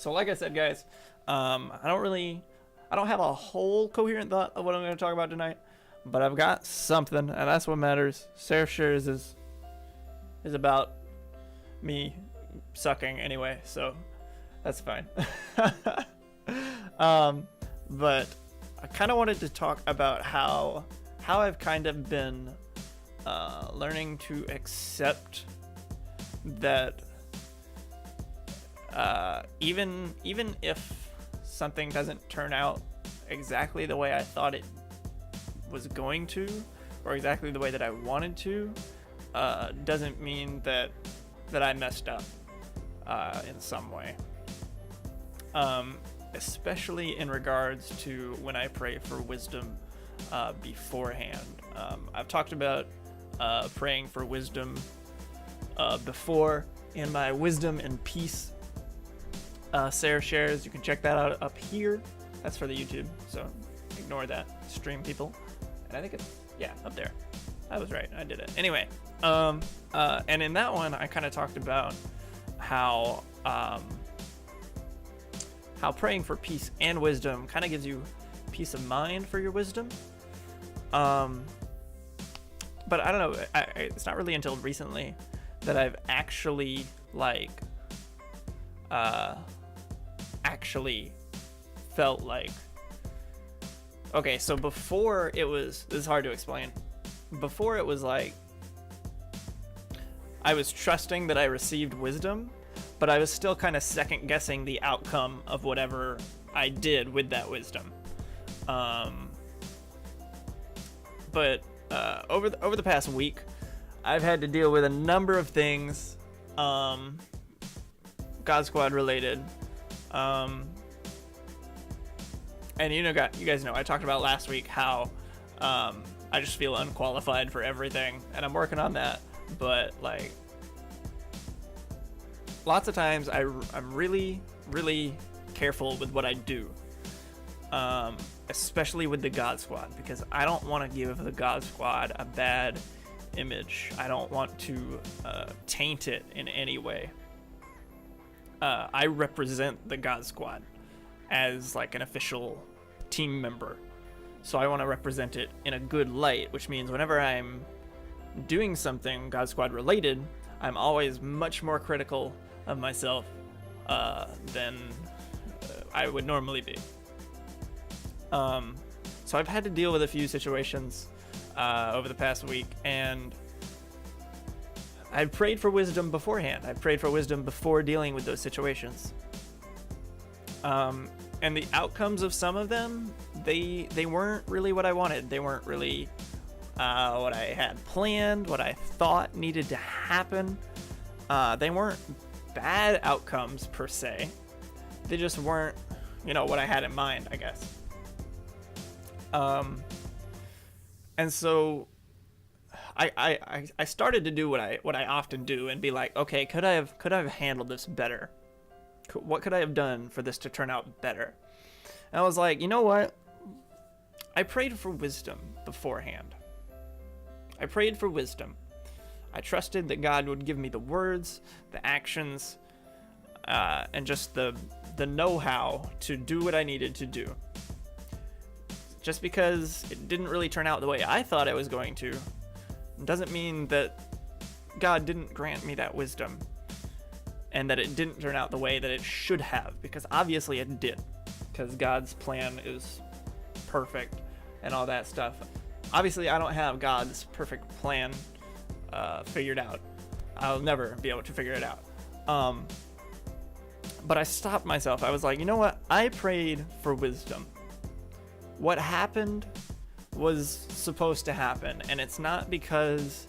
So like I said, guys, I don't have a whole coherent thought of what I'm going to talk about tonight, but I've got something, and that's what matters. SeraphShares is about me sucking anyway, so that's fine. But I kind of wanted to talk about how I've kind of been learning to accept that even if something doesn't turn out exactly the way I thought it was going to, or exactly the way that I wanted to, doesn't mean that I messed up in some way. Especially in regards to when I pray for wisdom beforehand. I've talked about praying for wisdom before in my Wisdom and Peace SeraphShares. You can check that out up here. That's for the YouTube, so ignore that stream, people. And I think it's, yeah, up there. I was right, I did it. Anyway, and in that one, I kind of talked about how praying for peace and wisdom kind of gives you peace of mind for your wisdom. But I don't know, it's not really until recently that I've actually felt like, okay, so before it was, this is hard to explain. Before it was like, I was trusting that I received wisdom, but I was still kind of second guessing the outcome of whatever I did with that wisdom. But over the past week, I've had to deal with a number of things, God Squad related. And you guys know, I talked about last week how I just feel unqualified for everything, and I'm working on that. But like, lots of times I'm really, really careful with what I do, especially with the God Squad, because I don't want to give the God Squad a bad image. I don't want to taint it in any way. I represent the God Squad as like an official team member, so I want to represent it in a good light, which means whenever I'm doing something God Squad related, I'm always much more critical of myself than I would normally be. So I've had to deal with a few situations over the past week, and I prayed for wisdom beforehand. I prayed for wisdom before dealing with those situations. And the outcomes of some of them, they weren't really what I wanted. They weren't really what I had planned, what I thought needed to happen. They weren't bad outcomes per se. They just weren't, what I had in mind, I guess. And so I started to do what I often do and be like, okay, could I have handled this better? What could I have done for this to turn out better? And I was like, you know what? I prayed for wisdom beforehand. I prayed for wisdom. I trusted that God would give me the words, the actions, and just the know-how to do what I needed to do. Just because it didn't really turn out the way I thought it was going to, doesn't mean that God didn't grant me that wisdom and that it didn't turn out the way that it should have, because obviously it did, because God's plan is perfect and all that stuff. Obviously, I don't have God's perfect plan figured out. I'll never be able to figure it out. But I stopped myself. I was like, you know what? I prayed for wisdom. What happened was supposed to happen, and it's not because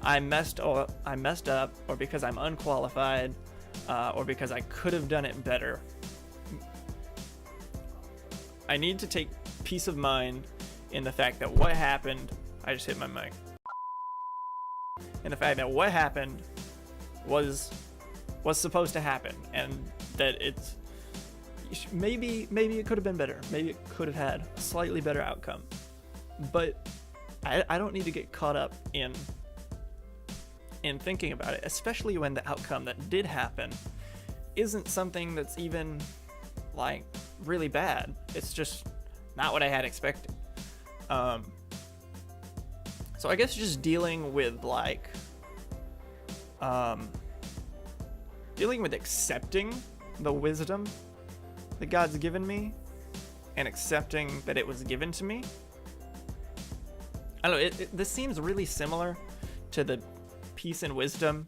I messed up, or because I'm unqualified, or because I could have done it better. I need to take peace of mind in the fact that what happened, I just hit my mic, in the fact that what happened was supposed to happen, and that it's maybe it could have been better. Maybe it could have had a slightly better outcome. But I don't need to get caught up in thinking about it, especially when the outcome that did happen isn't something that's even like really bad. It's just not what I had expected. So I guess just dealing with like accepting the wisdom that God's given me and accepting that it was given to me. I don't know, this seems really similar to the peace and wisdom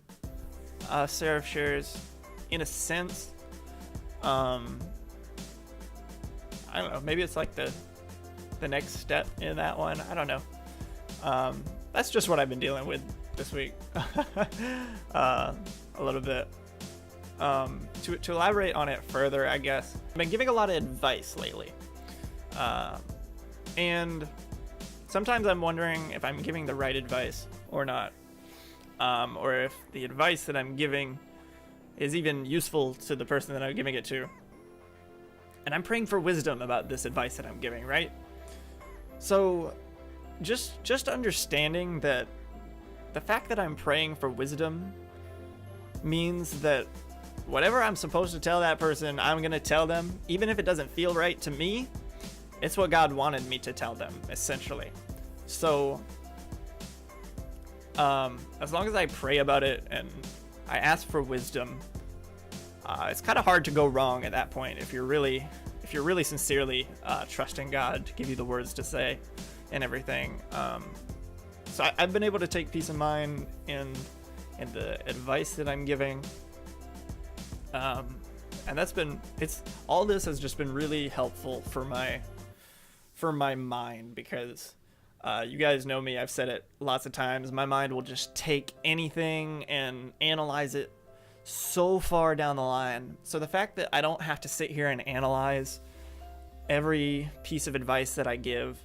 SeraphShares in a sense. I don't know, maybe it's like the next step in that one. I don't know. That's just what I've been dealing with this week. A little bit. To elaborate on it further, I guess, I've been giving a lot of advice lately. And sometimes I'm wondering if I'm giving the right advice or not. Or if the advice that I'm giving is even useful to the person that I'm giving it to. And I'm praying for wisdom about this advice that I'm giving, right? So just understanding that the fact that I'm praying for wisdom means that whatever I'm supposed to tell that person, I'm going to tell them, even if it doesn't feel right to me. It's what God wanted me to tell them, essentially. So as long as I pray about it and I ask for wisdom, it's kind of hard to go wrong at that point if you're really sincerely trusting God to give you the words to say and everything. So I've been able to take peace of mind in the advice that I'm giving, and all this has just been really helpful for my mind, because you guys know me, I've said it lots of times, my mind will just take anything and analyze it so far down the line. So the fact that I don't have to sit here and analyze every piece of advice that I give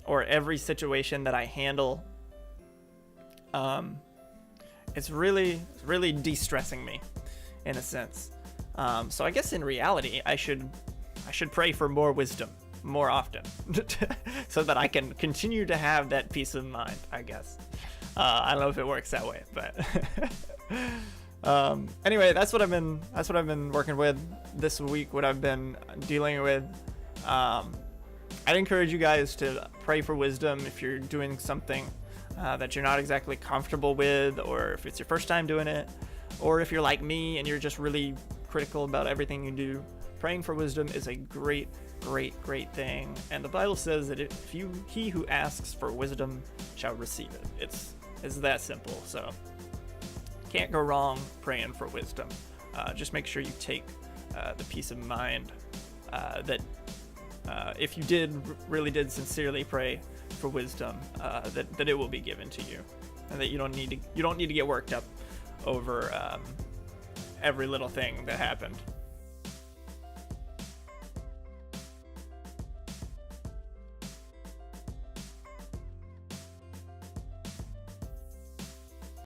or every situation that I handle, it's really de-stressing me in a sense. So I guess in reality, I should pray for more wisdom more often so that I can continue to have that peace of mind, I guess. I don't know if it works that way, but anyway, that's what I've been working with this week, what I've been dealing with. I'd encourage you guys to pray for wisdom if you're doing something that you're not exactly comfortable with, or if it's your first time doing it, or if you're like me and you're just really critical about everything you do. Praying for wisdom is a great thing, and the Bible says that he who asks for wisdom shall receive it. It's that simple. So can't go wrong praying for wisdom. Just make sure you take the peace of mind that if you really did sincerely pray for wisdom, that it will be given to you, and that you don't need to get worked up over every little thing that happened.